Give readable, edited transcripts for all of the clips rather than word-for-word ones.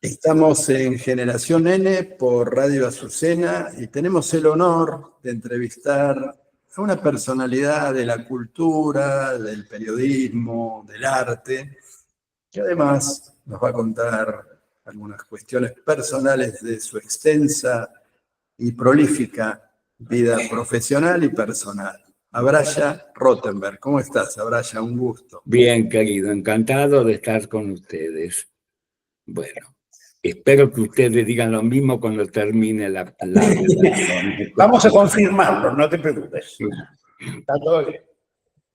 Estamos en Generación N por Radio Azucena y tenemos el honor de entrevistar a una personalidad de la cultura, del periodismo, del arte, que además nos va a contar algunas cuestiones personales de su extensa y prolífica vida profesional y personal. Abraya Rottenberg. ¿Cómo estás, Abraya? Un gusto. Bien, querido, encantado de estar con ustedes. Bueno, espero que ustedes digan lo mismo cuando termine la relación. Vamos a confirmarlo, no te preocupes. Está todo bien.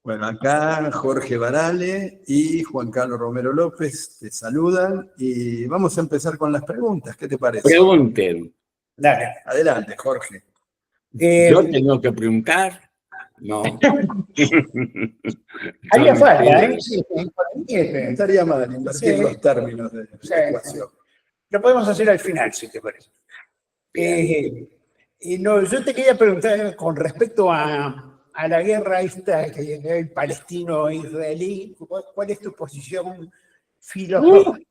Bueno, acá Jorge Barale y Juan Carlos Romero López te saludan y vamos a empezar con las preguntas. ¿Qué te parece? Pregunten. Dale. Adelante, Jorge. ¿Yo tengo que preguntar? No. Haría falta, ¿eh? Sí. Estaría mal invertir Sí. los términos de Sí. la ecuación. Lo podemos hacer al final, si te parece. No, yo te quería preguntar con respecto a la guerra esta que el palestino-israelí, ¿cuál es tu posición filosófica,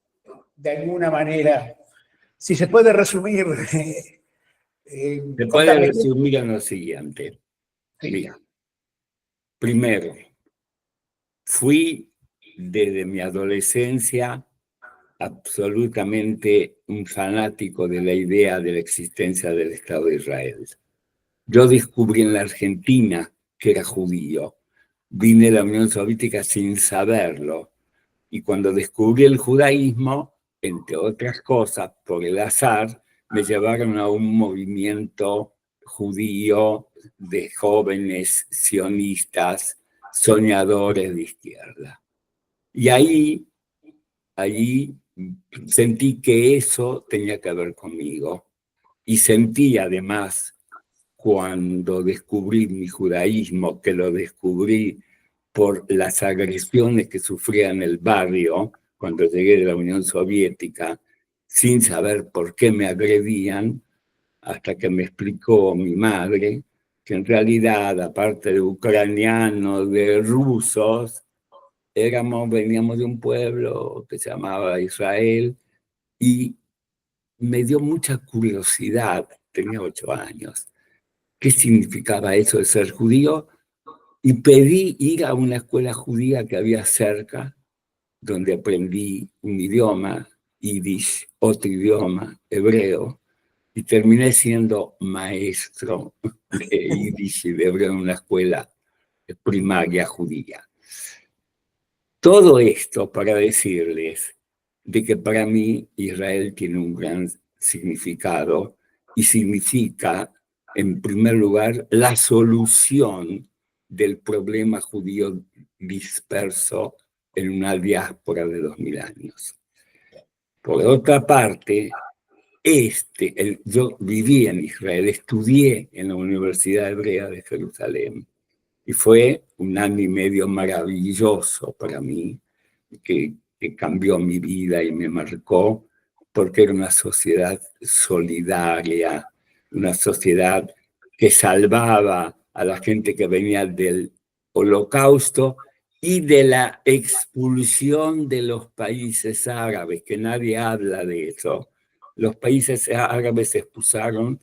de alguna manera? Si se puede resumir. Se puede resumir en lo siguiente. Sí. Mira, primero, fui desde mi adolescencia absolutamente un fanático de la idea de la existencia del Estado de Israel. Yo descubrí en la Argentina que era judío. Vine a la Unión Soviética sin saberlo. Y cuando descubrí el judaísmo, entre otras cosas, por el azar, me llevaron a un movimiento judío de jóvenes sionistas, soñadores de izquierda. Y allí sentí que eso tenía que ver conmigo. Y sentí además, cuando descubrí mi judaísmo, que lo descubrí por las agresiones que sufría en el barrio cuando llegué de la Unión Soviética, sin saber por qué me agredían, hasta que me explicó mi madre que en realidad, aparte de ucranianos, de rusos, veníamos de un pueblo que se llamaba Israel, y me dio mucha curiosidad, tenía 8 años, qué significaba eso de ser judío, y pedí ir a una escuela judía que había cerca, donde aprendí un idioma, yiddish, otro idioma, hebreo, y terminé siendo maestro de yiddish y de hebreo en una escuela primaria judía. Todo esto para decirles de que para mí Israel tiene un gran significado y significa, en primer lugar, la solución del problema judío disperso en una diáspora de 2000 años. Por otra parte, yo viví en Israel, estudié en la Universidad Hebrea de Jerusalén, y fue un año y medio maravilloso para mí, que cambió mi vida y me marcó, porque era una sociedad solidaria, una sociedad que salvaba a la gente que venía del Holocausto y de la expulsión de los países árabes, que nadie habla de eso. Los países árabes expulsaron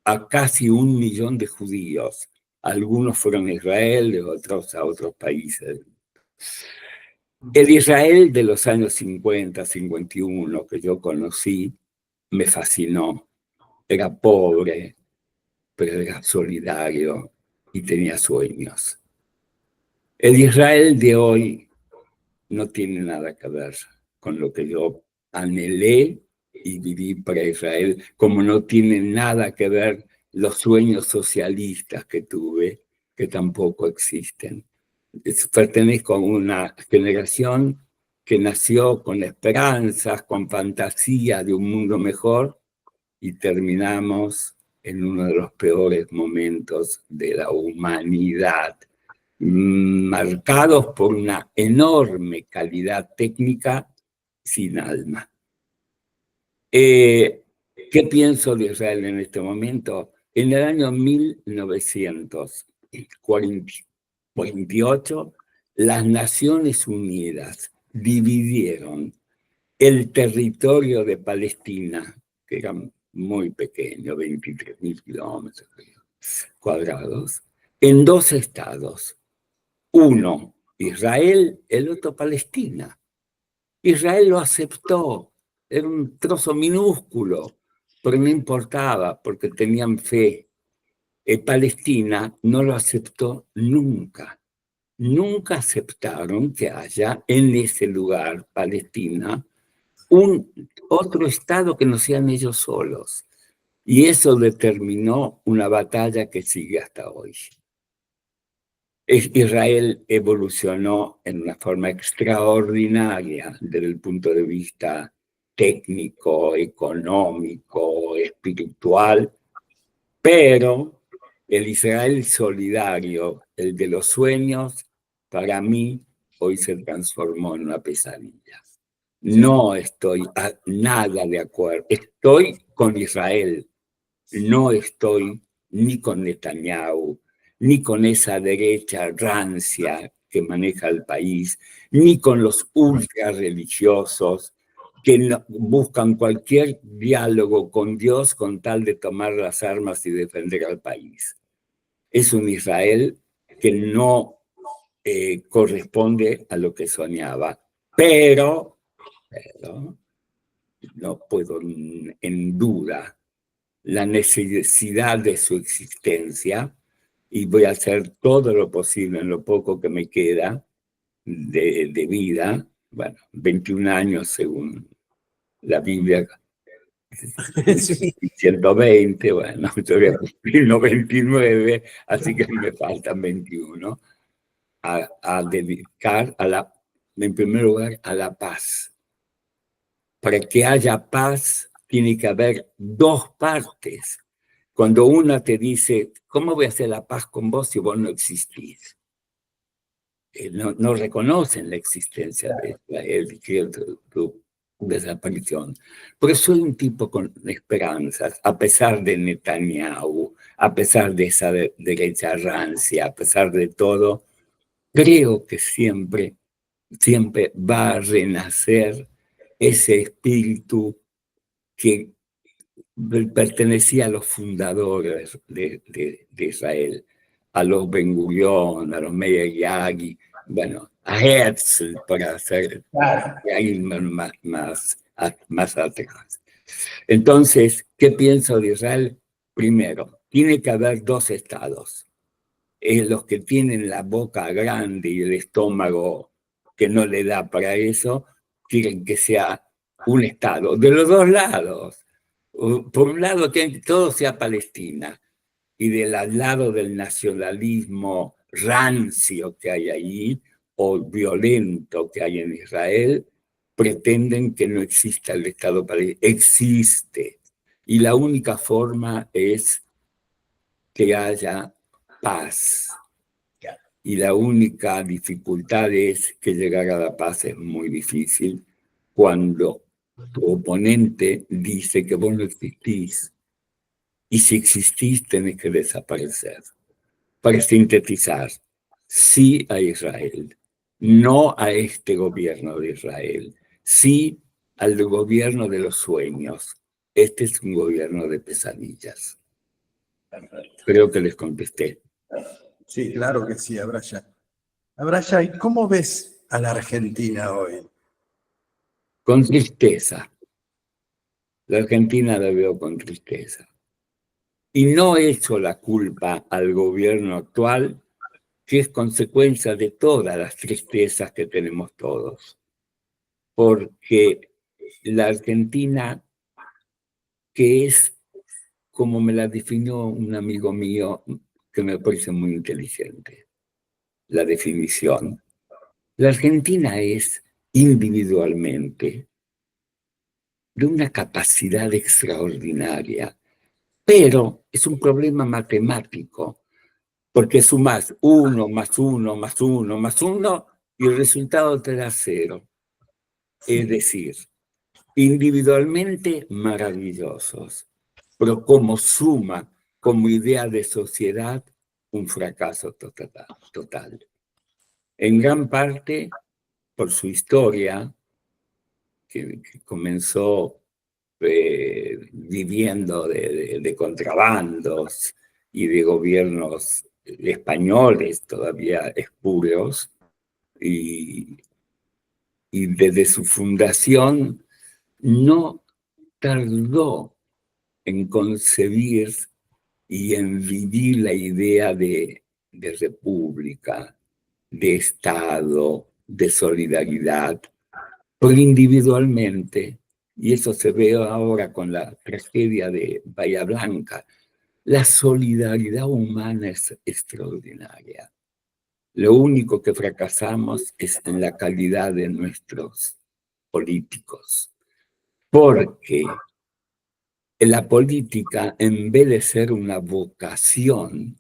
a casi 1 millón de judíos. Algunos fueron a Israel, de otros a otros países. El Israel de los años 50, 51, que yo conocí, me fascinó. Era pobre, pero era solidario y tenía sueños. El Israel de hoy no tiene nada que ver con lo que yo anhelé y viví para Israel, como no tiene nada que ver los sueños socialistas que tuve, que tampoco existen. Pertenezco a una generación que nació con esperanzas, con fantasía de un mundo mejor, y terminamos en uno de los peores momentos de la humanidad, marcados por una enorme calidad técnica sin alma. ¿Qué pienso de Israel en este momento? En el año 1948, las Naciones Unidas dividieron el territorio de Palestina, que era muy pequeño, 23.000 kilómetros cuadrados, en 2 estados. Uno, Israel, el otro, Palestina. Israel lo aceptó, era un trozo minúsculo, pero no importaba porque tenían fe. Palestina no lo aceptó nunca. Nunca aceptaron que haya en ese lugar, Palestina, otro estado que no sean ellos solos. Y eso determinó una batalla que sigue hasta hoy. Israel evolucionó en una forma extraordinaria desde el punto de vista técnico, económico, espiritual, pero el Israel solidario, el de los sueños, para mí hoy se transformó en una pesadilla. No estoy nada de acuerdo. Estoy con Israel. No estoy ni con Netanyahu, ni con esa derecha rancia que maneja el país, ni con los ultra religiosos que buscan cualquier diálogo con Dios con tal de tomar las armas y defender al país. Es un Israel que no corresponde a lo que soñaba, pero no puedo en duda la necesidad de su existencia y voy a hacer todo lo posible en lo poco que me queda de vida, bueno, 21 años según la Biblia, Sí. 120, bueno, yo voy a cumplir 99, así que me faltan 21, a dedicar en primer lugar a la paz. Para que haya paz tiene que haber 2 partes. Cuando una te dice, ¿cómo voy a hacer la paz con vos si vos no existís? No reconocen la existencia de Israel, tu desaparición. Porque soy un tipo con esperanzas, a pesar de Netanyahu, a pesar de esa derecha rancia, a pesar de todo, creo que siempre va a renacer ese espíritu que pertenecía a los fundadores de Israel, a los Ben Gurión, a los Meir Yagi, bueno, a Herzl, para hacer más atrás. Entonces, ¿qué pienso de Israel? Primero, tiene que haber 2 estados. Los que tienen la boca grande y el estómago que no le da para eso, quieren que sea un estado, de los 2 lados. Por un lado, que todo sea Palestina, y del lado del nacionalismo rancio que hay allí, o violento que hay en Israel, pretenden que no exista el Estado palestino. Existe. Y la única forma es que haya paz. Y la única dificultad es que llegar a la paz es muy difícil cuando tu oponente dice que vos no existís. Y si existís, tenés que desaparecer. Para sintetizar, sí a Israel, no a este gobierno de Israel, sí al gobierno de los sueños. Este es un gobierno de pesadillas. Creo que les contesté. Sí, claro que sí, Abraya. Abraya, ¿y cómo ves a la Argentina hoy? Con tristeza. La Argentina la veo con tristeza. Y no echo la culpa al gobierno actual, que es consecuencia de todas las tristezas que tenemos todos. Porque la Argentina, que es, como me la definió un amigo mío, que me parece muy inteligente, la definición. La Argentina es individualmente de una capacidad extraordinaria, pero es un problema matemático, porque sumas 1 más 1 más 1 más 1 y el resultado te da 0. Es decir, individualmente maravillosos, pero como suma, como idea de sociedad, un fracaso total. En gran parte por su historia, que comenzó viviendo de contrabandos y de gobiernos españoles todavía espurios, y desde su fundación no tardó en concebir y en vivir la idea de república, de Estado, de solidaridad, pero individualmente, y eso se ve ahora con la tragedia de Bahía Blanca. La solidaridad humana es extraordinaria. Lo único que fracasamos es en la calidad de nuestros políticos, porque la política, en vez de ser una vocación,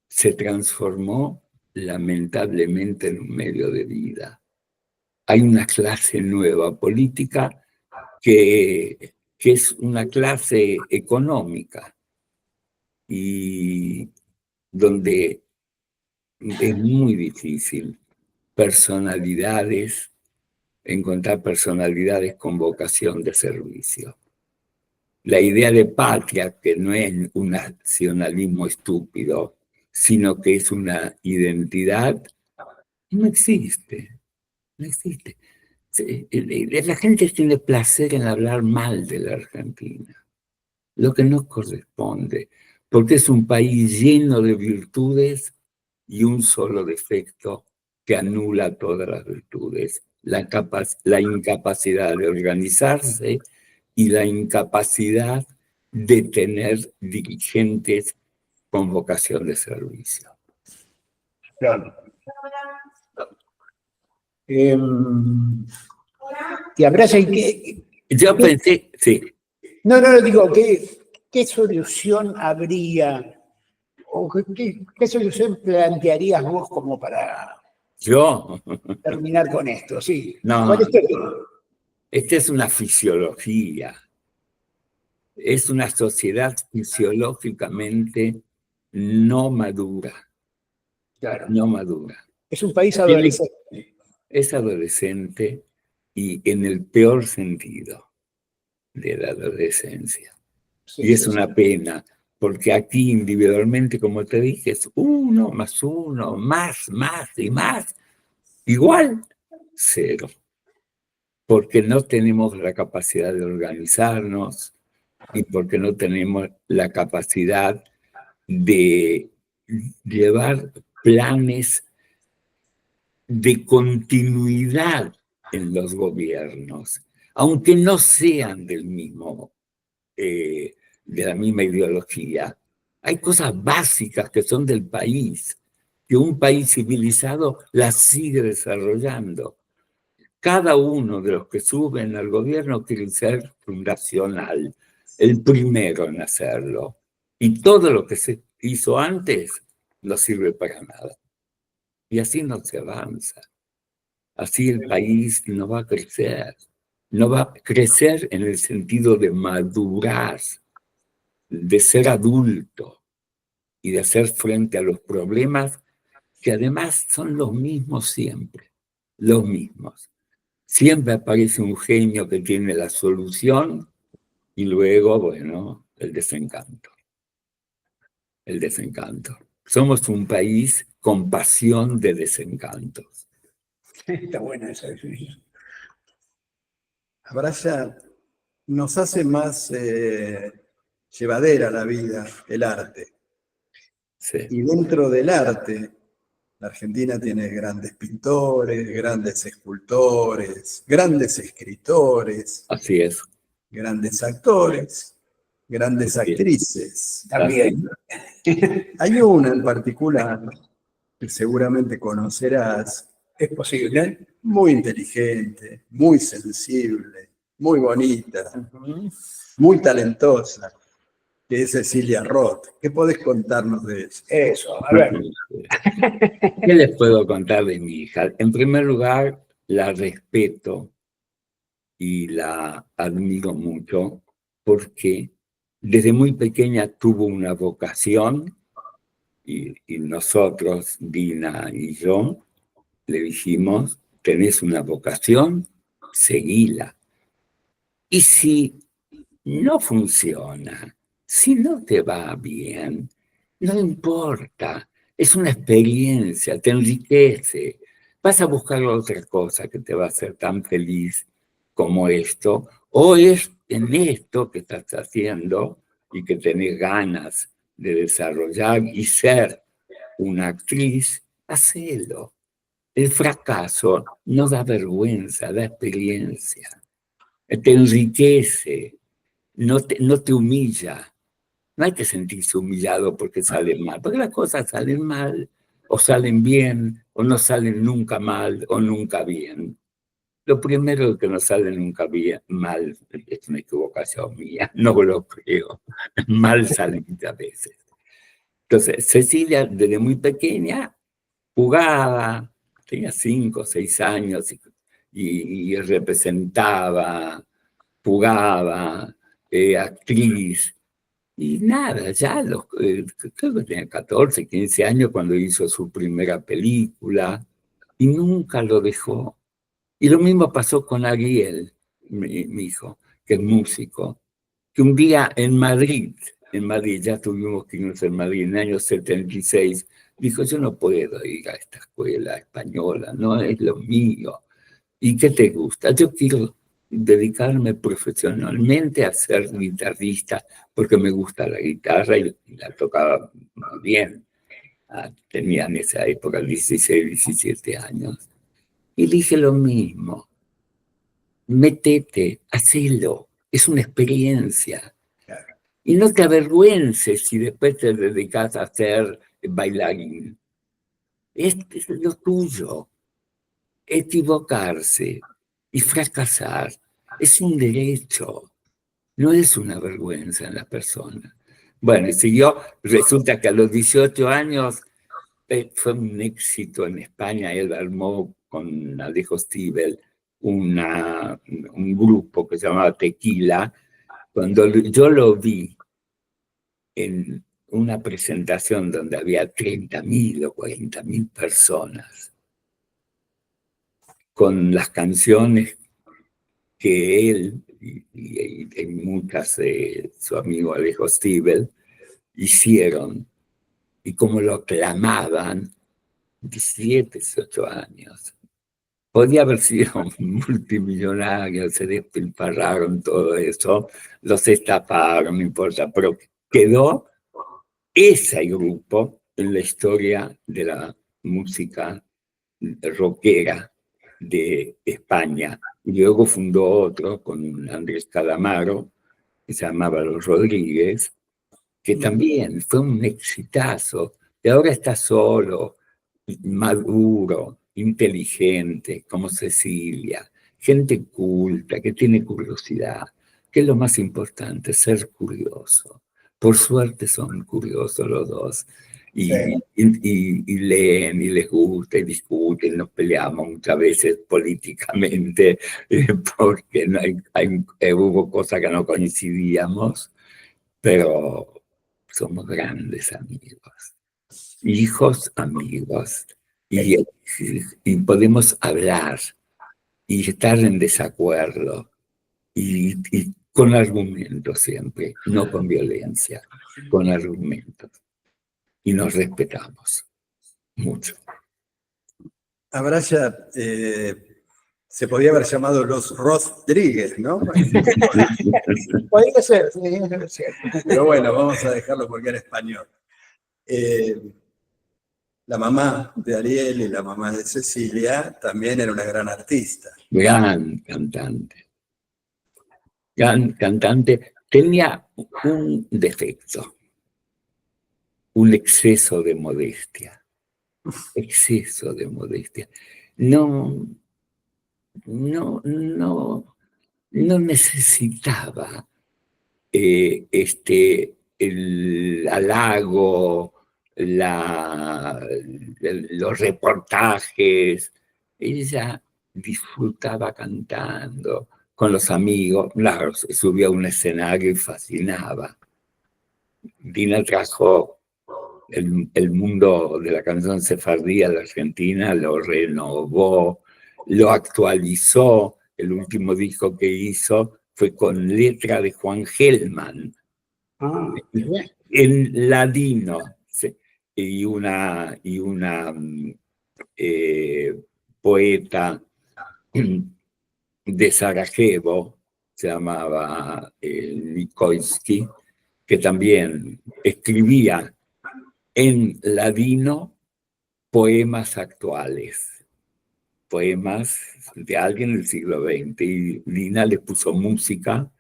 se transformó lamentablemente en un medio de vida. Hay una clase nueva política que es una clase económica, y donde es muy difícil encontrar personalidades con vocación de servicio. La idea de patria, que no es un nacionalismo estúpido, sino que es una identidad, no existe, no existe. La gente tiene placer en hablar mal de la Argentina, lo que no corresponde, porque es un país lleno de virtudes y un solo defecto que anula todas las virtudes: la incapacidad de organizarse y la incapacidad de tener dirigentes con vocación de servicio. Claro. ¿Te abraza y qué? Yo pensé, sí. No, digo, ¿qué solución habría o qué solución plantearías vos como para Yo, terminar con esto? Sí. no, ¿Cuál es esta es una fisiología. Es una sociedad fisiológicamente no madura. Claro. No madura. Es un país adolescente. Es adolescente, y en el peor sentido de la adolescencia. Sí, y es sí, una pena, porque aquí individualmente, como te dije, es 1 más 1, más y más, igual 0. Porque no tenemos la capacidad de organizarnos y porque no tenemos la capacidad de llevar planes de continuidad en los gobiernos, aunque no sean de la misma ideología. Hay cosas básicas que son del país, que un país civilizado las sigue desarrollando. Cada uno de los que suben al gobierno quiere ser fundacional, el primero en hacerlo. Y todo lo que se hizo antes no sirve para nada. Y así no se avanza. Así el país no va a crecer. No va a crecer en el sentido de madurar, de ser adulto y de hacer frente a los problemas, que además son los mismos siempre, los mismos. Siempre aparece un genio que tiene la solución y luego, bueno, el desencanto. El desencanto. Somos un país con pasión de desencantos. Está buena esa definición. Abraya, nos hace más llevadera la vida, el arte. Sí. Y dentro del arte, la Argentina tiene grandes pintores, grandes escultores, grandes escritores. Así es. Grandes actores, grandes Así es. actrices. También. Hay una en particular que seguramente conocerás. Es posible. Muy inteligente, muy sensible, muy bonita, muy talentosa, que es Cecilia Roth. ¿Qué podés contarnos de eso? Eso, a ver. ¿Qué les puedo contar de mi hija? En primer lugar, la respeto y la admiro mucho porque desde muy pequeña tuvo una vocación, y nosotros, Dina y yo, le dijimos: tenés una vocación, seguila. Y si no funciona, si no te va bien, no importa, es una experiencia, te enriquece. Vas a buscar otra cosa que te va a hacer tan feliz como esto, o es en esto que estás haciendo y que tenés ganas de desarrollar y ser una actriz, hacelo. El fracaso no da vergüenza, da experiencia, te enriquece, no te humilla. No hay que sentirse humillado porque salen mal, porque las cosas salen mal, o salen bien, o no salen nunca mal, o nunca bien. Lo primero que no sale nunca bien, mal, es una equivocación mía, no lo creo. Mal sale muchas veces. Entonces, Cecilia, desde muy pequeña, jugaba, tenía 5 o 6 años y representaba, jugaba, actriz. Y nada, ya creo que tenía 14, 15 años cuando hizo su primera película y nunca lo dejó. Y lo mismo pasó con Ariel, mi hijo, que es músico, que un día en Madrid, ya tuvimos que irnos en Madrid en el año 76, dijo, yo no puedo ir a esta escuela española, no es lo mío. ¿Y qué te gusta? Yo quiero dedicarme profesionalmente a ser guitarrista porque me gusta la guitarra y la tocaba muy bien. Tenía en esa época 16, 17 años. Y dije lo mismo, métete, hacelo, es una experiencia. Y no te avergüences si después te dedicas a ser bailarín. Este es lo tuyo. Equivocarse y fracasar es un derecho, no es una vergüenza en la persona. Bueno, y siguió, resulta que a los 18 años fue un éxito en España, él armó con Alejo Stivel un grupo que se llamaba Tequila. Cuando yo lo vi en una presentación donde había 30.000 o 40.000 personas, con las canciones que él y muchas de su amigo Alejo Stivel hicieron, y como lo aclamaban, 17, 18 años. Podía haber sido multimillonario, se despilfarraron todo eso, los estafaron, no importa, pero quedó ese grupo en la historia de la música rockera de España. Y luego fundó otro con Andrés Calamaro, que se llamaba Los Rodríguez, que también fue un exitazo. Y ahora está solo, maduro, inteligente, como Cecilia, gente culta, que tiene curiosidad, que es lo más importante, ser curioso. Por suerte son curiosos los dos. Y leen y les gusta y discuten, nos peleamos muchas veces políticamente porque no hubo cosas que no coincidíamos, pero somos grandes amigos, hijos amigos, y podemos hablar y estar en desacuerdo y con argumentos siempre, no con violencia, con argumentos. Y nos respetamos mucho. Abraya, se podía haber llamado los Rodríguez, ¿no? Podría ser, sí. Pero bueno, vamos a dejarlo porque era español. La mamá de Ariel y la mamá de Cecilia también era una gran artista. Gran cantante. Gran cantante. Tenía un defecto, un exceso de modestia. Exceso de modestia. No necesitaba el halago, los reportajes. Ella disfrutaba cantando con los amigos. Claro, se subía a un escenario y fascinaba. Dina trajo el mundo de la canción sefardí a la Argentina, lo renovó, lo actualizó. El último disco que hizo fue con letra de Juan Gelman, Bien. en ladino, y una poeta de Sarajevo, se llamaba Nikolsky, que también escribía en ladino poemas actuales, poemas de alguien del siglo XX. Y Lina le puso música,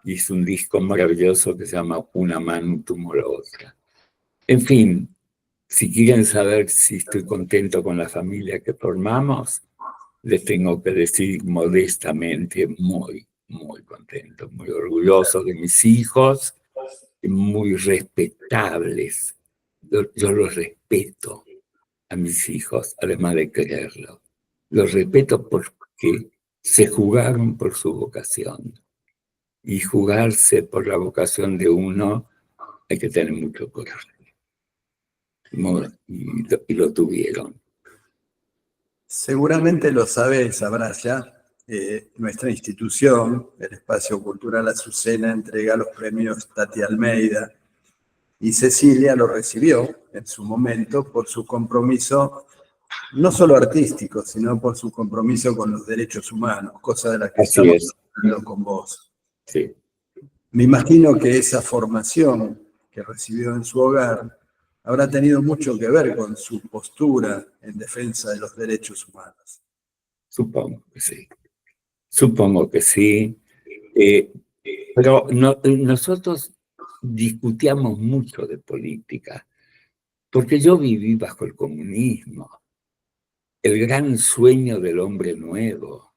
hizo un disco maravilloso que se llama Una mano tumorosa. En fin, si quieren saber si estoy contento con la familia que formamos, les tengo que decir modestamente muy, muy contento, muy orgulloso de mis hijos, muy respetables. Yo los respeto a mis hijos, además de quererlos. Los respeto porque se jugaron por su vocación. Y jugarse por la vocación de uno hay que tener mucho coraje. Y lo tuvieron. Seguramente lo sabés, sabrás ya. Nuestra institución, el Espacio Cultural Azucena, entrega los premios Tati Almeida y Cecilia lo recibió en su momento por su compromiso, no solo artístico, sino por su compromiso con los derechos humanos, cosa de la que Así estamos es. hablando con vos. Sí. Me imagino que esa formación que recibió en su hogar habrá tenido mucho que ver con su postura en defensa de los derechos humanos. Supongo que sí. Supongo que sí. Pero nosotros discutíamos mucho de política, porque yo viví bajo el comunismo, el gran sueño del hombre nuevo,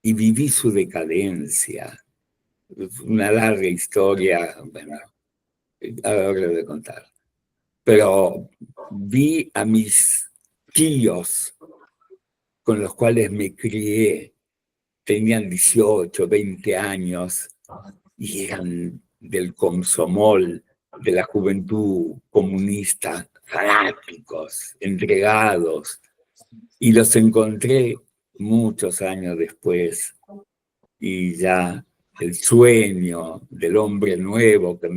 y viví su decadencia. Una larga historia, bueno, ahora de contar. Pero vi a mis tíos con los cuales me crié, tenían 18, 20 años y eran del Komsomol, de la juventud comunista, fanáticos, entregados, y los encontré muchos años después y ya el sueño del hombre nuevo, que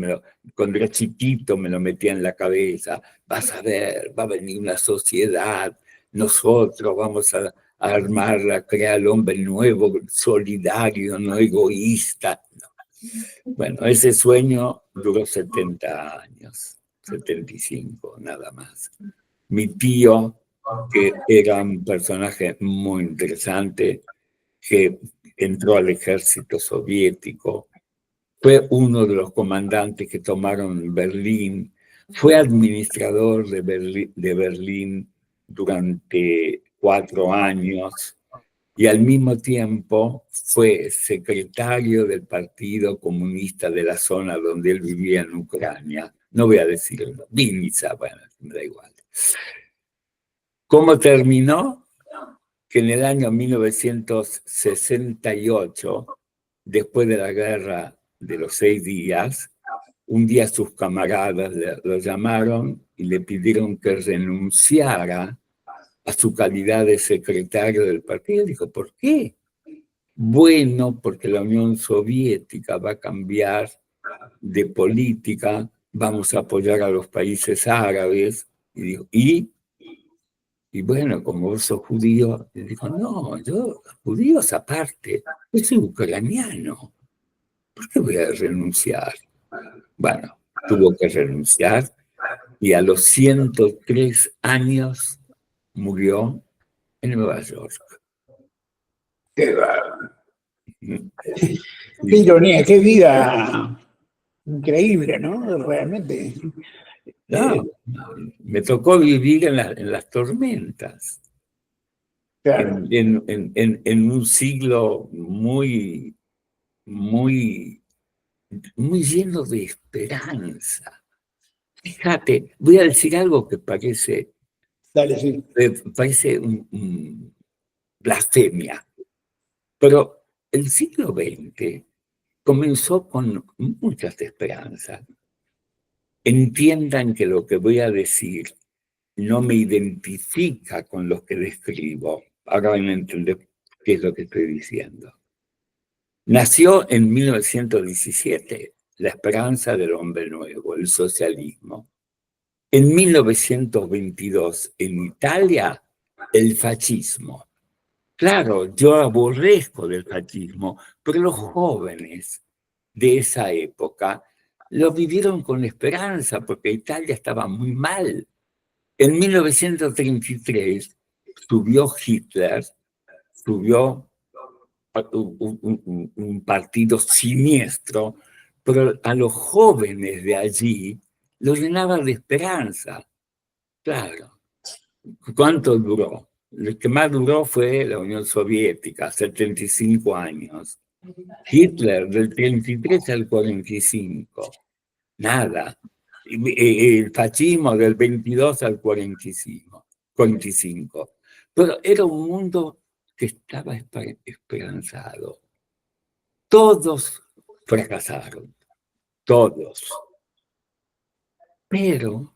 cuando era chiquito me lo metía en la cabeza, vas a ver, va a venir una sociedad, nosotros vamos a armarla, crear el hombre nuevo, solidario, no egoísta. No. Bueno, ese sueño duró 70 años, 75, nada más. Mi tío, que era un personaje muy interesante, que entró al ejército soviético, fue uno de los comandantes que tomaron Berlín, fue administrador de Berlín durante 4 años y al mismo tiempo fue secretario del Partido Comunista de la zona donde él vivía en Ucrania. No voy a decirlo, Vinnytsia, bueno, me da igual. ¿Cómo terminó? Que en el año 1968, después de la guerra de los 6 días, un día sus camaradas lo llamaron y le pidieron que renunciara a su calidad de secretario del partido. Dijo, ¿por qué? Bueno, porque la Unión Soviética va a cambiar de política, vamos a apoyar a los países árabes. Y dijo, y bueno, como vos sos judío, le dijo, no, yo, judíos aparte, yo soy ucraniano, ¿por qué voy a renunciar? Bueno, tuvo que renunciar y a los 103 años murió en Nueva York. Qué ironía, qué vida increíble, ¿no? Realmente. Me tocó vivir en las tormentas. Claro. En un siglo muy, muy, muy lleno de esperanza. Fíjate, voy a decir algo que parece, Dale, sí. parece blasfemia, pero el siglo XX comenzó con muchas esperanzas. Entiendan que lo que voy a decir no me identifica con lo que describo. Ahora van a entender qué es lo que estoy diciendo. Nació en 1917 la esperanza del hombre nuevo, el socialismo. En 1922, en Italia, el fascismo. Claro, yo aborrezco del fascismo, pero los jóvenes de esa época lo vivieron con esperanza porque Italia estaba muy mal. En 1933 subió Hitler, subió un partido siniestro, pero a los jóvenes de allí los llenaba de esperanza. Claro. ¿Cuánto duró? Lo que más duró fue la Unión Soviética, 75 años. Hitler, del 33 al 45, nada. El fascismo del 22 al 45. Pero era un mundo que estaba esperanzado. Todos fracasaron, todos. Pero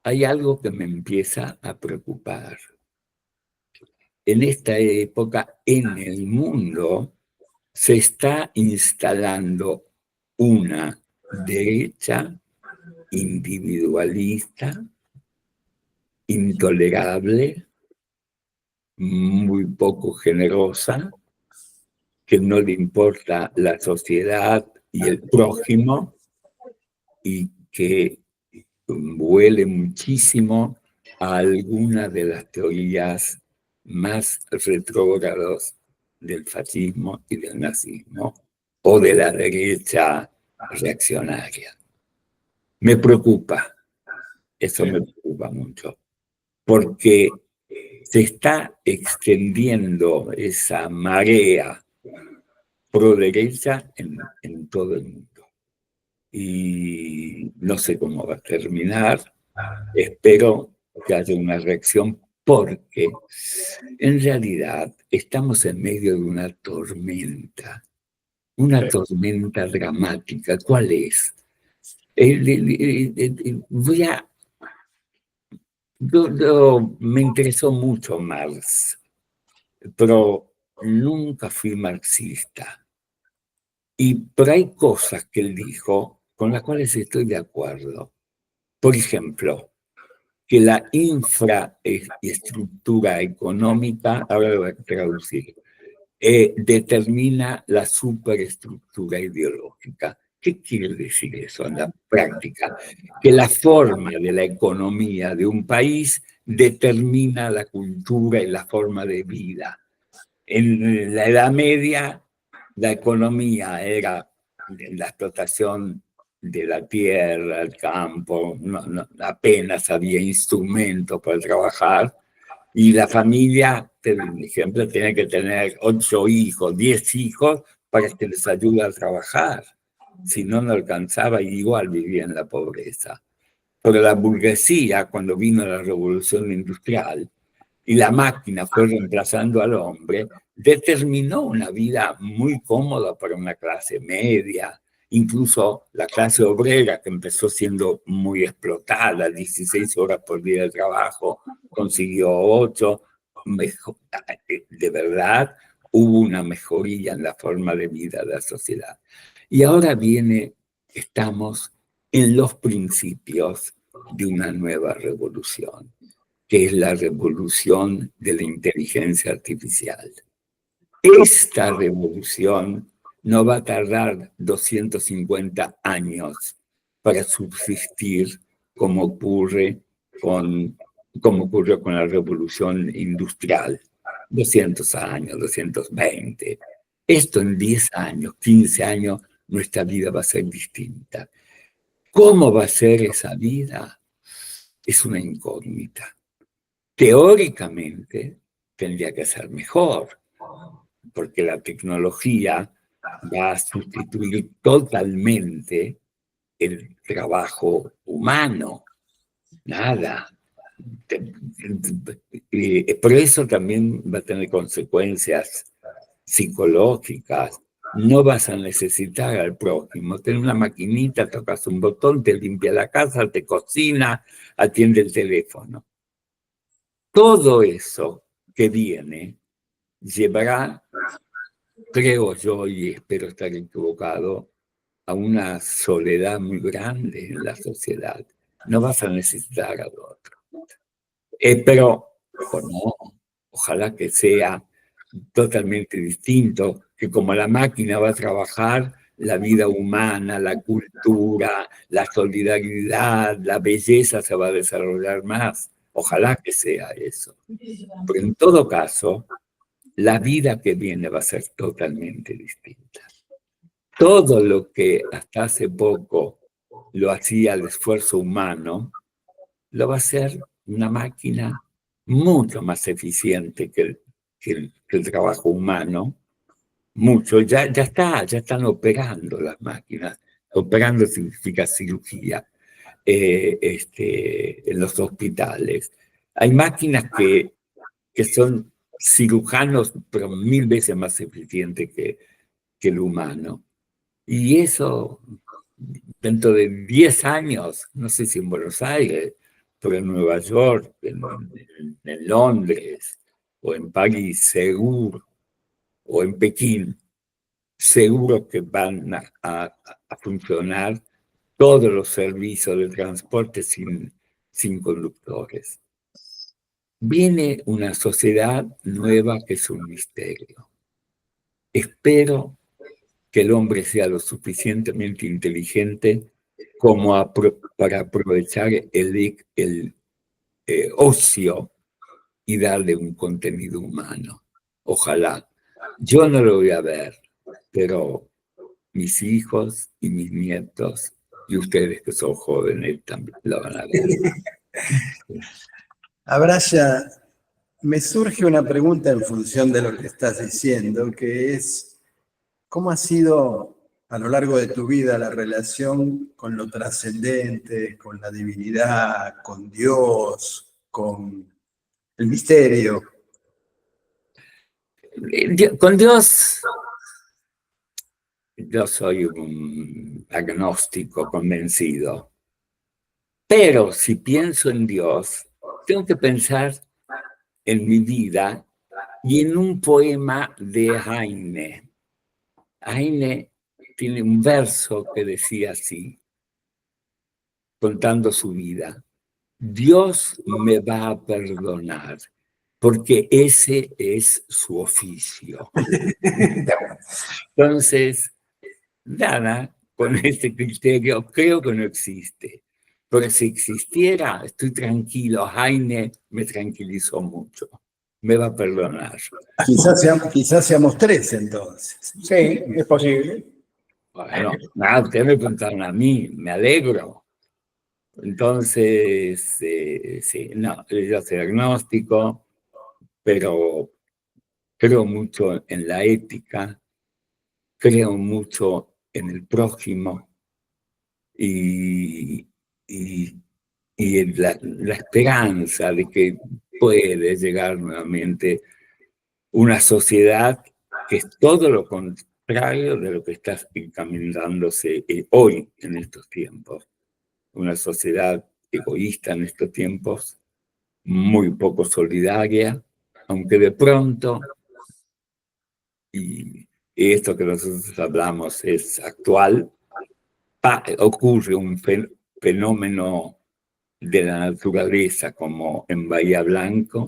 hay algo que me empieza a preocupar. En esta época, en el mundo, se está instalando una derecha individualista, intolerable, muy poco generosa, que no le importa la sociedad y el prójimo, y que huele muchísimo a alguna de las teorías más retrógradas del fascismo y del nazismo, o de la derecha reaccionaria. Me preocupa, eso me preocupa mucho, porque se está extendiendo esa marea pro derecha en todo el mundo. Y no sé cómo va a terminar. Espero que haya una reacción porque en realidad estamos en medio de una tormenta dramática. ¿Cuál es? Me interesó mucho Marx, pero nunca fui marxista. Pero hay cosas que él dijo con las cuales estoy de acuerdo. Por ejemplo, que la infraestructura económica, ahora lo voy a traducir, determina la superestructura ideológica. ¿Qué quiere decir eso en la práctica? Que la forma de la economía de un país determina la cultura y la forma de vida. En la Edad Media, la economía era la explotación de la tierra, el campo, apenas había instrumentos para trabajar, y la familia, por ejemplo, tenía que tener 8 hijos, 10 hijos para que les ayude a trabajar. Si no, no alcanzaba y igual vivía en la pobreza. Pero la burguesía, cuando vino la revolución industrial y la máquina fue reemplazando al hombre, determinó una vida muy cómoda para una clase media, incluso la clase obrera, que empezó siendo muy explotada, 16 horas por día de trabajo, consiguió 8. De verdad, hubo una mejoría en la forma de vida de la sociedad. Y ahora estamos en los principios de una nueva revolución, que es la revolución de la inteligencia artificial. Esta revolución no va a tardar 250 años para subsistir como ocurrió con la revolución industrial. 200 años, 220. Esto en 10 años, 15 años, nuestra vida va a ser distinta. ¿Cómo va a ser esa vida? Es una incógnita. Teóricamente tendría que ser mejor, porque la tecnología va a sustituir totalmente el trabajo humano. Nada. Por eso también va a tener consecuencias psicológicas. No vas a necesitar al prójimo. Tienes una maquinita, tocas un botón, te limpia la casa, te cocina, atiende el teléfono. Todo eso que viene llevará creo yo, y espero estar equivocado, a una soledad muy grande en la sociedad. No vas a necesitar al otro. Pero, o no, ojalá que sea totalmente distinto, que como la máquina va a trabajar, la vida humana, la cultura, la solidaridad, la belleza se va a desarrollar más. Ojalá que sea eso. Pero en todo caso, la vida que viene va a ser totalmente distinta. Todo lo que hasta hace poco lo hacía el esfuerzo humano, lo va a hacer una máquina mucho más eficiente que el trabajo humano. Mucho, ya están operando las máquinas. Operando significa cirugía en los hospitales. Hay máquinas que son cirujanos, pero 1000 veces más eficientes que el humano. Y eso, dentro de 10 años, no sé si en Buenos Aires, pero en Nueva York, en Londres, o en París, seguro, o en Pekín, seguro que van a funcionar todos los servicios de transporte sin conductores. Viene una sociedad nueva que es un misterio. Espero que el hombre sea lo suficientemente inteligente como para aprovechar el ocio y darle un contenido humano. Ojalá. Yo no lo voy a ver, pero mis hijos y mis nietos y ustedes que son jóvenes también lo van a ver. Abraya, me surge una pregunta en función de lo que estás diciendo, que es, ¿cómo ha sido a lo largo de tu vida la relación con lo trascendente, con la divinidad, con Dios, con el misterio? Con Dios, yo soy un agnóstico convencido, pero si pienso en Dios, tengo que pensar en mi vida y en un poema de Heine. Heine tiene un verso que decía así, contando su vida: Dios me va a perdonar, porque ese es su oficio. Entonces, nada, con este criterio creo que no existe. Pero si existiera, estoy tranquilo. Heine me tranquilizó mucho. Me va a perdonar. Quizás seamos tres entonces. Sí, es posible. Bueno, nada, ustedes me preguntaron a mí, me alegro. Entonces, sí, no, yo soy agnóstico, pero creo mucho en la ética, creo mucho en el prójimo y en la esperanza de que puede llegar nuevamente una sociedad que es todo lo contrario de lo que está encaminándose hoy en estos tiempos. Una sociedad egoísta en estos tiempos, muy poco solidaria, aunque de pronto, y esto que nosotros hablamos es actual, ocurre un fenómeno de la naturaleza como en Bahía Blanca,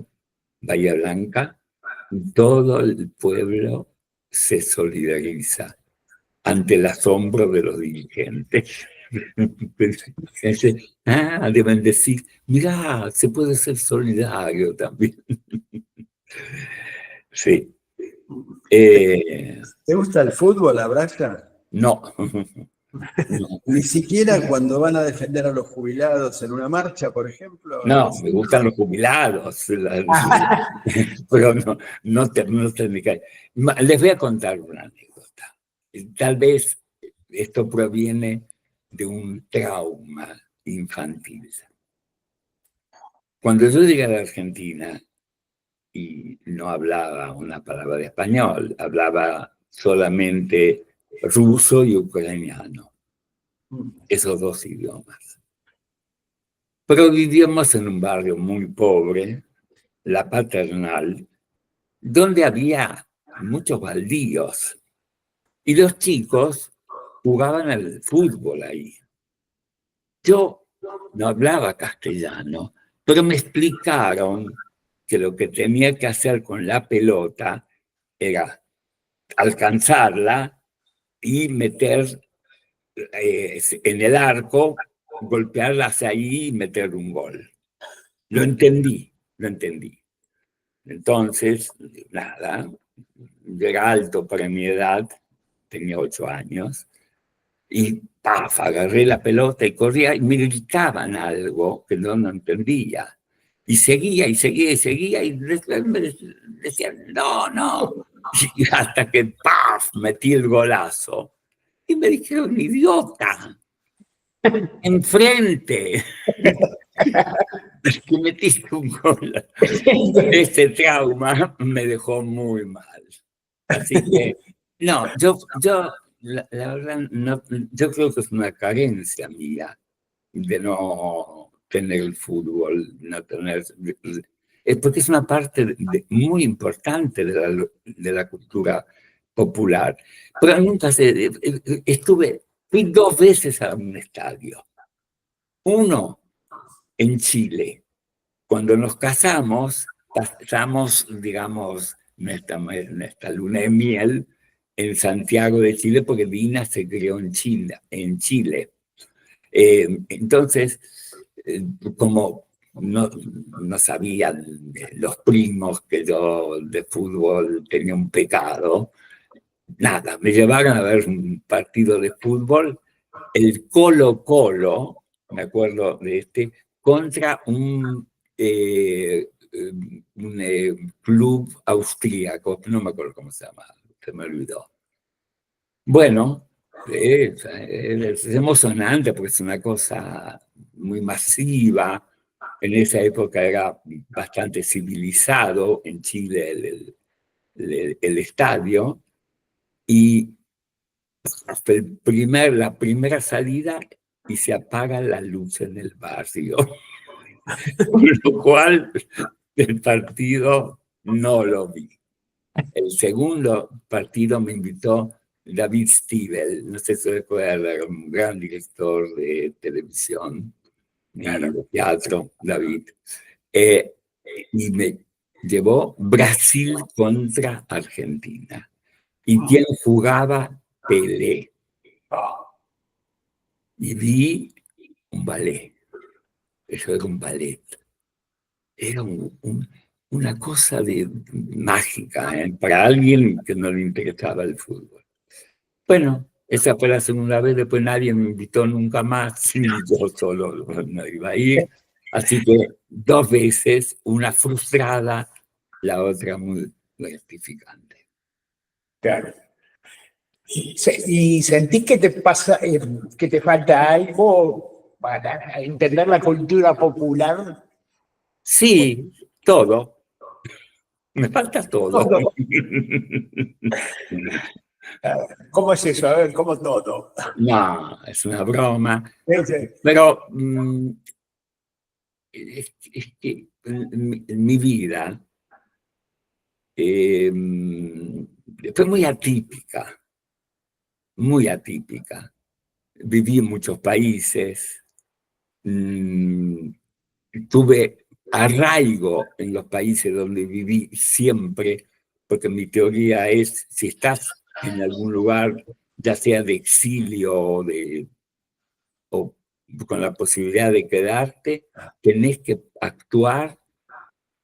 todo el pueblo se solidariza ante el asombro de los dirigentes. Deben decir, mirá, se puede ser solidario también. Sí. ¿Te gusta el fútbol, Abraya? No. Ni siquiera cuando van a defender a los jubilados en una marcha, por ejemplo. No, me gustan los jubilados, pero no les voy a contar una anécdota. Tal vez esto proviene de un trauma infantil. Cuando yo llegué a la Argentina y no hablaba una palabra de español, hablaba solamente ruso y ucraniano, esos dos idiomas. Pero vivíamos en un barrio muy pobre, La Paternal, donde había muchos baldíos. Y los chicos jugaban al fútbol ahí. Yo no hablaba castellano, pero me explicaron que lo que tenía que hacer con la pelota era alcanzarla y meter en el arco, golpearla hacia ahí y meter un gol. Lo entendí. Entonces, nada, yo era alto para mi edad, tenía 8 años, y ¡paf! Agarré la pelota y corría y me gritaban algo que no entendía. Y seguía, y después me decían, no. Y hasta que ¡paf! Metí el golazo. Y me dijeron, idiota, enfrente. Que metiste un gol. Ese trauma me dejó muy mal. Así que, no, la verdad, no, yo creo que es una carencia mía de no tener el fútbol, no tener... porque es una parte muy importante de la cultura popular. Pero nunca fui 2 veces a un estadio. Uno en Chile. Cuando nos pasamos, digamos, nuestra luna de miel en Santiago de Chile, porque Dina se creó en Chile. Entonces, como no sabían los primos que yo de fútbol tenía un pecado, nada, me llevaron a ver un partido de fútbol, el Colo-Colo, me acuerdo de contra un club austríaco, no me acuerdo cómo se llama, se me olvidó. Bueno, es emocionante porque es una cosa muy masiva. En esa época era bastante civilizado en Chile el estadio, y hasta la primera salida y se apaga la luz en el barrio. Con lo cual el partido no lo vi. El segundo partido me invitó David Stivel, no sé si se recuerda, era un gran director de televisión y de teatro, David. Y me llevó Brasil contra Argentina. ¿Y quién jugaba? Pelé. Y vi un ballet. Eso era un ballet. Era una cosa mágica, para alguien que no le interesaba el fútbol. Bueno, esa fue la segunda vez, después nadie me invitó nunca más, y yo solo no iba a ir. Así que 2 veces, una frustrada, la otra muy gratificante. Claro. ¿Y sentís que te pasa, que te falta algo para entender la cultura popular? Sí, todo. Me falta todo. Todo. ¿Cómo es eso? A ver, ¿cómo todo? No, es una broma. Pero es que en mi vida fue muy atípica. Viví en muchos países, tuve arraigo en los países donde viví siempre, porque mi teoría es, si estás en algún lugar, ya sea de exilio o con la posibilidad de quedarte, tenés que actuar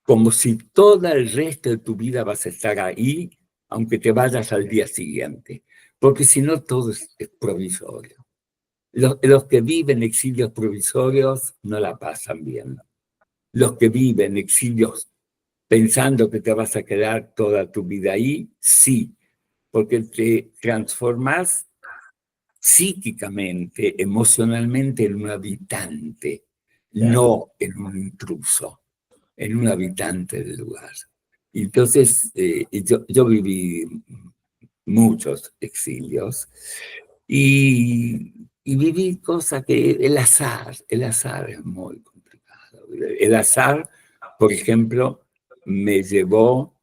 como si todo el resto de tu vida vas a estar ahí, aunque te vayas al día siguiente, porque si no todo es provisorio. Los que viven exilios provisorios no la pasan bien. Los que viven exilios pensando que te vas a quedar toda tu vida ahí, sí, porque te transformas psíquicamente, emocionalmente en un habitante, no en un intruso, en un habitante del lugar. Entonces, yo viví muchos exilios y viví cosas que el azar es muy complicado. El azar, por ejemplo, me llevó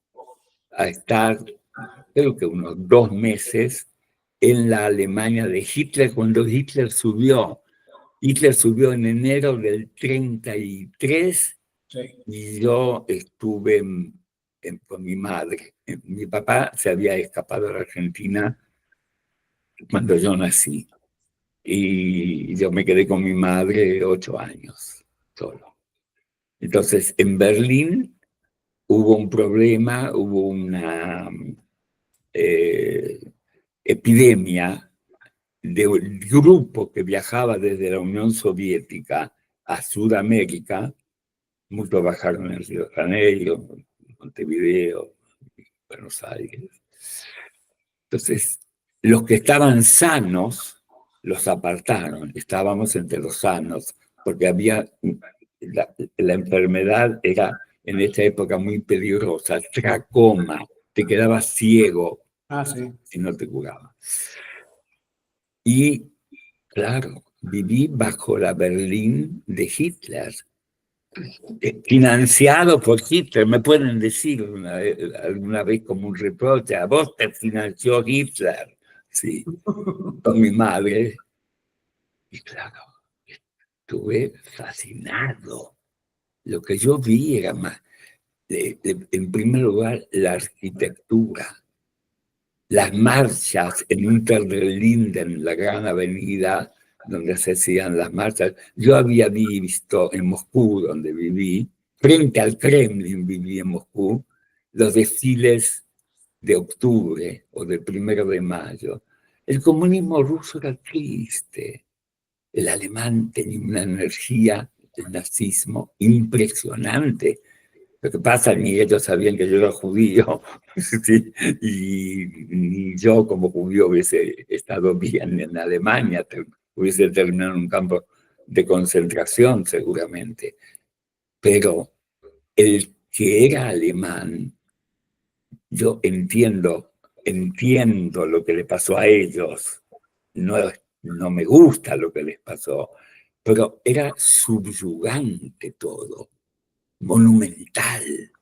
a estar creo que unos 2 meses, en la Alemania de Hitler, cuando Hitler subió. Hitler subió en enero del 33 y yo estuve con mi madre. Mi papá se había escapado a la Argentina cuando yo nací y yo me quedé con mi madre 8 años solo. Entonces, en Berlín hubo un problema, hubo una epidemia de un grupo que viajaba desde la Unión Soviética a Sudamérica. Muchos bajaron en Río de Janeiro, Montevideo, Buenos Aires. Entonces, los que estaban sanos los apartaron. Estábamos entre los sanos, porque había la enfermedad era en esta época muy peligrosa, tracoma, te quedabas ciego si no te curaba. Y, claro, viví bajo la Berlín de Hitler, financiado por Hitler. Me pueden decir alguna vez como un reproche: a vos te financió Hitler. Sí, con mi madre. Y claro, estuve fascinado. Lo que yo vi era más, en primer lugar, la arquitectura, las marchas en Unter den Linden, la gran avenida donde se hacían las marchas. Yo había visto en Moscú, donde viví, frente al Kremlin viví en Moscú, los desfiles de octubre o del 1 de mayo. El comunismo ruso era triste. El alemán tenía una energía, el nazismo, impresionante. Lo que pasa, ni ellos sabían que yo era judío, ¿sí? Y ni yo como judío hubiese estado bien en Alemania, hubiese terminado en un campo de concentración seguramente. Pero el que era alemán, yo entiendo lo que le pasó a ellos. No me gusta lo que les pasó, pero era subyugante todo, monumental.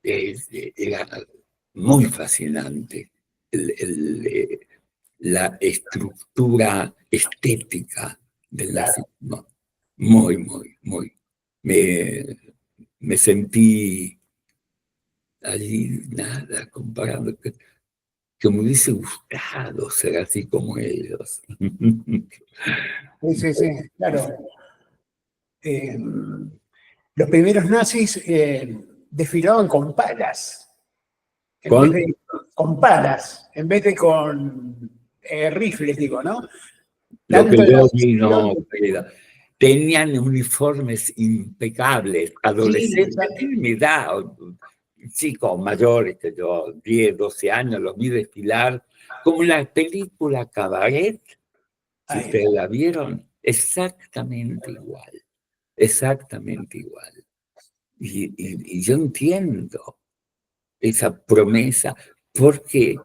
Era muy fascinante la estructura estética del nazismo. Muy, muy, muy. Me sentí allí, nada, comparando, que me hubiese gustado ser así como ellos. Sí, claro. Los primeros nazis desfilaban con palas. Con palas, en vez de con rifles, digo, ¿no? Lo que yo vi, no, tenían uniformes impecables, adolescentes de mi edad, chicos mayores que yo, 10, 12 años, los vi desfilar, como la película Cabaret, si ustedes la vieron, exactamente igual, exactamente igual. Y yo entiendo esa promesa, porque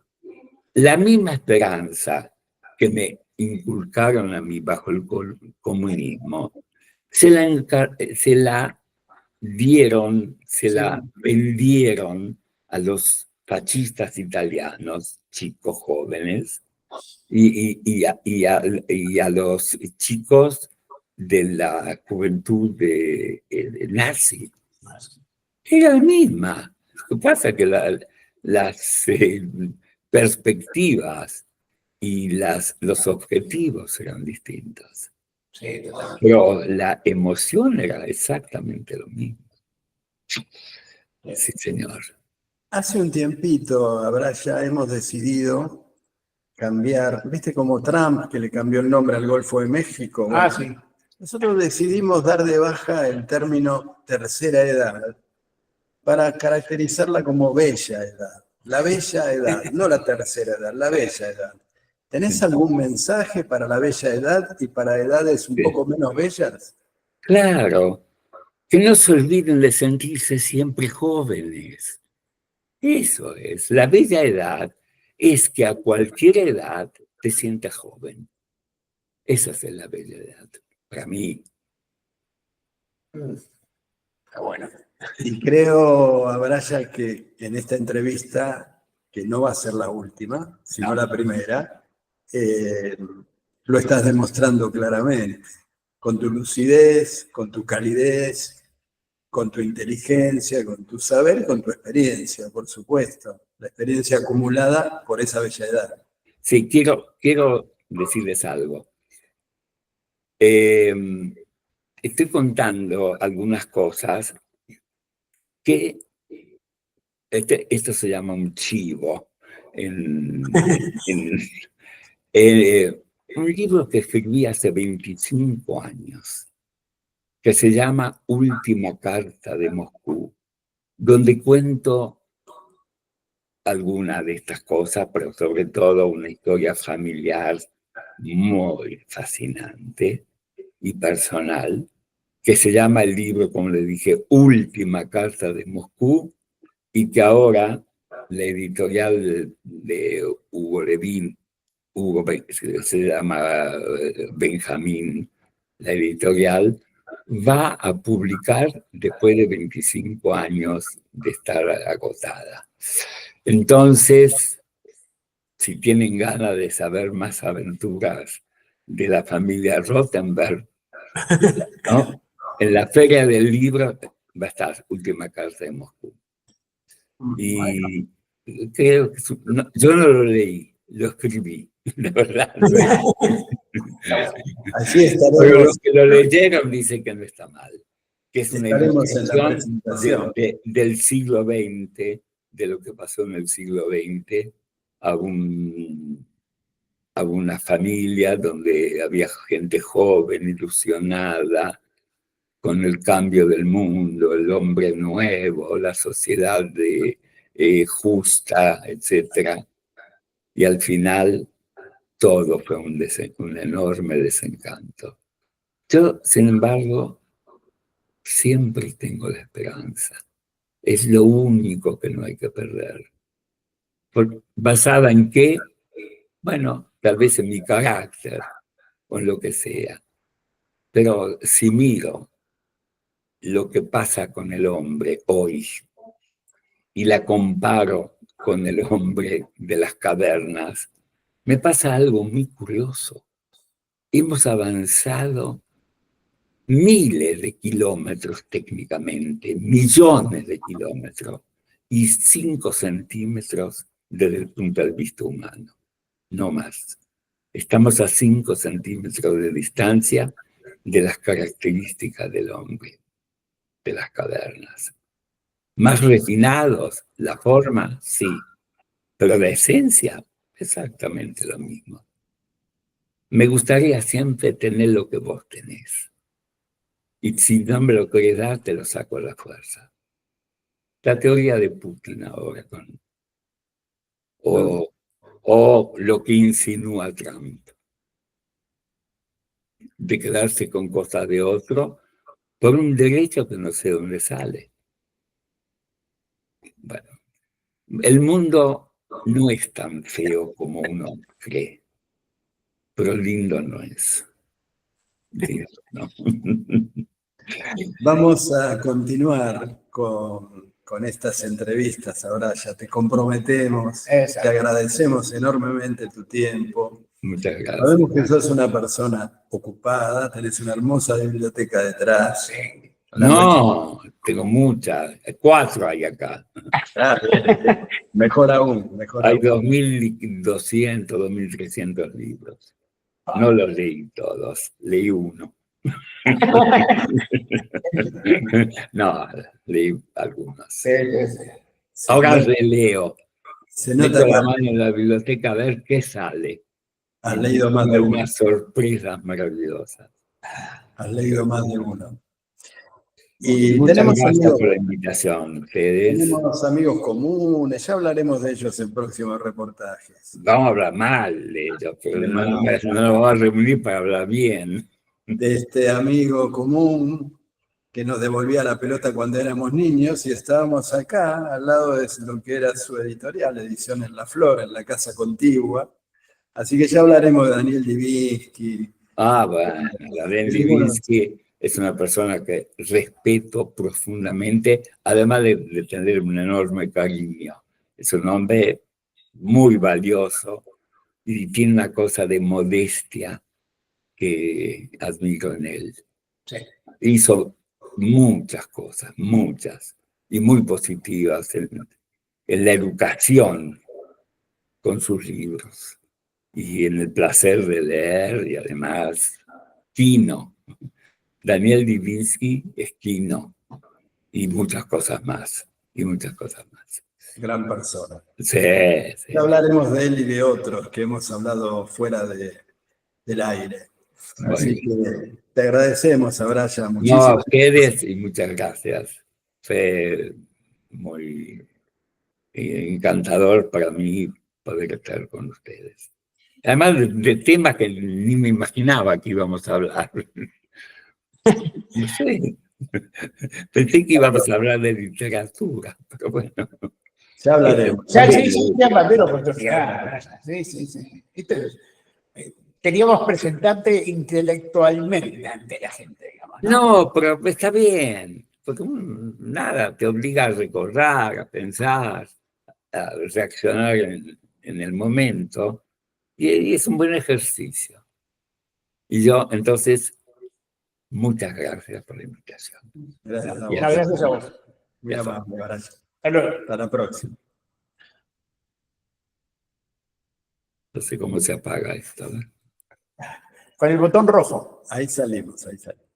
la misma esperanza que me inculcaron a mí bajo el comunismo, se la dieron, se la vendieron a los fascistas italianos, chicos jóvenes, y a los chicos de la juventud de nazi. Era la misma. Lo que pasa es que las perspectivas y los objetivos eran distintos. Pero la emoción era exactamente lo mismo. Sí, señor. Hace un tiempito, ya hemos decidido cambiar, ¿viste como Trump, que le cambió el nombre al Golfo de México? Bueno, Sí. nosotros decidimos dar de baja el término tercera edad para caracterizarla como bella edad. La bella edad, no la tercera edad, la bella edad. ¿Tenés algún mensaje para la bella edad y para edades un poco menos bellas? Claro, que no se olviden de sentirse siempre jóvenes. Eso es, la bella edad es que a cualquier edad te sientas joven. Esa es la bella edad, para mí. Bueno. Y creo, Abraya, que en esta entrevista que no va a ser la última, sino la primera, lo estás demostrando claramente, con tu lucidez, con tu calidez, con tu inteligencia, con tu saber, con tu experiencia, por supuesto, la experiencia acumulada por esa bella edad. Sí, quiero decirles algo. Estoy contando algunas cosas que esto se llama un chivo. Un libro que escribí hace 25 años, que se llama Última Carta de Moscú, donde cuento algunas de estas cosas, pero sobre todo una historia familiar muy fascinante y personal, que se llama el libro, como le dije, Última Carta de Moscú, y que ahora la editorial de Hugo Levin, se llama Benjamín, la editorial, va a publicar después de 25 años de estar agotada. Entonces, si tienen ganas de saber más aventuras de la familia Rothenberg, ¿no? En la Feria del Libro va a estar Última Carta de Moscú. Y creo que yo no lo leí, lo escribí, de verdad. Así estaremos. Pero los que lo leyeron dicen que no está mal, que es una Estaremos en la ilustración presentación. del siglo XX, de lo que pasó en el siglo XX, a una familia donde había gente joven, ilusionada, con el cambio del mundo, el hombre nuevo, la sociedad justa, etc. Y al final todo fue un enorme desencanto. Yo, sin embargo, siempre tengo la esperanza. Es lo único que no hay que perder. ¿Basada en qué? Bueno, tal vez en mi carácter o en lo que sea. Pero si miro lo que pasa con el hombre hoy y la comparo con el hombre de las cavernas, me pasa algo muy curioso. Hemos avanzado miles de kilómetros técnicamente, millones de kilómetros, y 5 centímetros desde el punto de vista humano, no más. Estamos a 5 centímetros de distancia de las características del hombre, de las cavernas. Más refinados, la forma, sí, pero la esencia, exactamente lo mismo. Me gustaría siempre tener lo que vos tenés. Y si no me lo querés dar, te lo saco a la fuerza. La teoría de Putin ahora, o lo que insinúa Trump, de quedarse con cosas de otro por un derecho que no sé dónde sale. Bueno, el mundo no es tan feo como uno cree, pero lindo no es. ¿No? Vamos a continuar con estas entrevistas. Ahora ya te comprometemos, Exacto. te agradecemos enormemente tu tiempo. Muchas gracias. Sabemos que sos una persona ocupada, tenés una hermosa biblioteca detrás. No, tengo muchas. 4 hay acá. Mejor aún, mejor Hay aún. 2.200, 2.300 libros. No los leí todos, leí uno. No, leí algunos. Ahora releo. Se Meto nota que la mano en la biblioteca a ver qué sale. has leído más de uno. Unas sorpresas maravillosas. Has leído más de uno. Y Muchas tenemos gracias amigos, por la invitación, ustedes. tenemos amigos comunes, ya hablaremos de ellos en próximos reportajes. Vamos a hablar mal de ellos, pero no nos vamos a reunir para hablar bien. De este amigo común que nos devolvía la pelota cuando éramos niños y estábamos acá al lado de lo que era su editorial, Ediciones La Flor, en la Casa Contigua. Así que ya hablaremos de Daniel Divinsky. Bueno, Daniel Divinsky es una persona que respeto profundamente, además de tener un enorme cariño. Es un hombre muy valioso y tiene una cosa de modestia que admiro en él. Sí. Hizo muchas cosas, muchas, y muy positivas en la educación con sus libros y en el placer de leer, y además Quino. Daniel Divinsky es Quino y muchas cosas más, y muchas cosas más. Gran persona. Sí, sí. Ya hablaremos de él y de otros que hemos hablado fuera del aire. Así que te agradecemos, Abraya, No, a muchísimo. ustedes y muchas gracias. Fue muy encantador para mí poder estar con ustedes. Además de temas que ni me imaginaba que íbamos a hablar. No sé. Pensé que íbamos a hablar de literatura, pero bueno. Ya hablaremos. Sí, ya va a haber oportunidad. Sí, sí, sí. Queríamos presentarte intelectualmente ante la gente, digamos, ¿no? No, pero está bien, porque nada, te obliga a recordar, a pensar, a reaccionar en el momento, y es un buen ejercicio. Y yo, entonces, muchas gracias por la invitación. Gracias a No, vos. gracias a vos. Muy amable, Abraya. Hasta luego. Hasta la próxima. No sé cómo se apaga esto, ¿no? Con el botón rojo. Ahí salimos, ahí salimos.